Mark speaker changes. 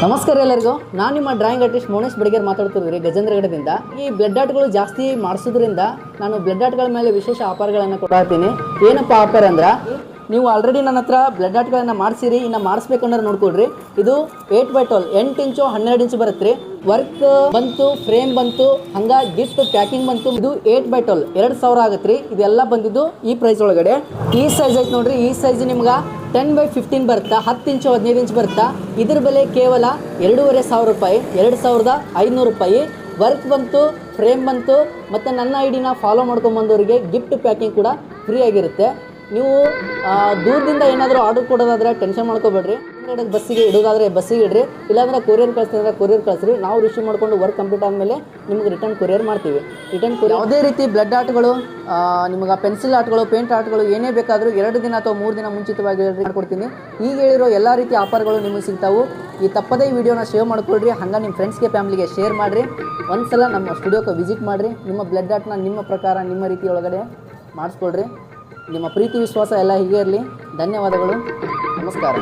Speaker 1: ನಮಸ್ಕಾರ ಎಲ್ಲರಿಗೂ. ನಾನು ನಿಮ್ಮ ಡ್ರಾಯಿಂಗ್ ಆರ್ಟಿಸ್ಟ್ ಮೋನೇಶ್ ಬಡಿಗೇರ್ ಮಾತಾಡ್ತಿದ್ರಿ ಗಜೇಂದ್ರಗಢದಿಂದ. ಈ ಬ್ಲಡ್ ಆರ್ಟ್ಗಳು ಜಾಸ್ತಿ ಮಾಡಿಸೋದ್ರಿಂದ ನಾನು ಬ್ಲಡ್ ಆರ್ಟ್ಗಳ ಮೇಲೆ ವಿಶೇಷ ಆಫರ್ಗಳನ್ನು ಕೊಡ್ತೀನಿ. ಏನಪ್ಪ ಆಫರ್ ಅಂದ್ರೆ, ನೀವು ಆಲ್ರೆಡಿ ನನ್ನ ಹತ್ರ ಬ್ಲಡ್ ಆರ್ಟ್ಗಳನ್ನು ಮಾಡಿಸಿರಿ, ಇನ್ನು ಮಾಡಿಸ್ಬೇಕಂದ್ರೆ ನೋಡ್ಕೊಡ್ರಿ. ಇದು 8x12 8 ಇಂಚು 12 ಇಂಚು ಬರುತ್ತೆ ರೀ. ವರ್ಕ್ ಬಂತು, ಫ್ರೇಮ್ ಬಂತು, ಹಂಗೆ ಗಿಫ್ಟ್ ಪ್ಯಾಕಿಂಗ್ ಬಂತು. ಇದು 8x12 2000 ಆಗುತ್ತೆ ರೀ. ಇದೆಲ್ಲ ಬಂದಿದ್ದು ಈ ಪ್ರೈಸ್ ಒಳಗಡೆ. ಈ ಸೈಜ್ ಐತೆ ನೋಡ್ರಿ. ಈ ಸೈಜ್ ನಿಮ್ಗೆ 10x15 ಬರುತ್ತಾ, 10 ಇಂಚು 15 ಇಂಚು ಬರುತ್ತಾ. ಇದ್ರ ಬೆಲೆ ಕೇವಲ 2500 ರೂಪಾಯಿ, 2500 ರೂಪಾಯಿ. ವರ್ಕ್ ಬಂತು, ಫ್ರೇಮ್ ಬಂತು, ಮತ್ತು ನನ್ನ ಐಡಿನ ಫಾಲೋ ಮಾಡ್ಕೊಂಬಂದವರಿಗೆ ಗಿಫ್ಟ್ ಪ್ಯಾಕಿಂಗ್ ಕೂಡ ಫ್ರೀ ಆಗಿರುತ್ತೆ. ನೀವು ದೂರದಿಂದ ಏನಾದರೂ ಆರ್ಡರ್ ಕೊಡೋದಾದರೆ ಟೆನ್ಷನ್ ಮಾಡ್ಕೋಬೇಡ್ರಿ. ಬಸ್ಸಿಗೆ ಇಡೋದಾದರೆ ಬಸ್ಸಿಗೆ ಇಡ್ರಿ, ಇಲ್ಲಾಂದ್ರೆ ಕೊರಿಯರ್ ಕಳಿಸ್ತಿದ್ರೆ ಕೊರಿಯರ್ ಕಳಿಸ್ರಿ. ನಾವು ರಿಸೀವ್ ಮಾಡ್ಕೊಂಡು ವರ್ಕ್ ಕಂಪ್ಲೀಟ್ ಆದಮೇಲೆ ನಿಮ್ಗೆ ರಿಟರ್ನ್ ಕೊರಿಯರ್ ಮಾಡ್ತೀವಿ. ಯಾವುದೇ ರೀತಿ ಬ್ಲಡ್ ಆರ್ಟ್ಗಳು, ನಿಮ್ಗೆ ಪೆನ್ಸಿಲ್ ಆರ್ಟ್ಗಳು, ಪೇಂಟ್ ಆರ್ಟ್ಗಳು ಏನೇ ಬೇಕಾದರೂ 2 ದಿನ ಅಥವಾ 3 ದಿನ ಮುಂಚಿತವಾಗಿ ಮಾಡ್ಕೊಡ್ತೀನಿ. ಈಗ ಹೇಳಿರೋ ಎಲ್ಲ ರೀತಿ ಆಫರ್ಗಳು ನಿಮಗೆ ಸಿಗ್ತಾವೆ. ಈ ತಪ್ಪದೇ ಈ ವಿಡಿಯೋನ ಸೇವ್ ಮಾಡ್ಕೊಳ್ರಿ. ಹಂಗೆ ನಿಮ್ಮ ಫ್ರೆಂಡ್ಸ್ಗೆ, ಫ್ಯಾಮಿಲಿಗೆ ಶೇರ್ ಮಾಡಿರಿ. ಒಂದ್ಸಲ ನಮ್ಮ ಸ್ಟುಡಿಯೋಕ್ಕೆ ವಿಸಿಟ್ ಮಾಡಿರಿ. ನಿಮ್ಮ ಬ್ಲಡ್ ಆರ್ಟ್ನ ನಿಮ್ಮ ಪ್ರಕಾರ, ನಿಮ್ಮ ರೀತಿ ಒಳಗಡೆ ಮಾಡಿಸ್ಕೊಳ್ರಿ. ನಿಮ್ಮ ಪ್ರೀತಿ ವಿಶ್ವಾಸ ಎಲ್ಲ ಹೀಗೆ ಇರಲಿ. ಧನ್ಯವಾದಗಳು. ನಮಸ್ಕಾರ.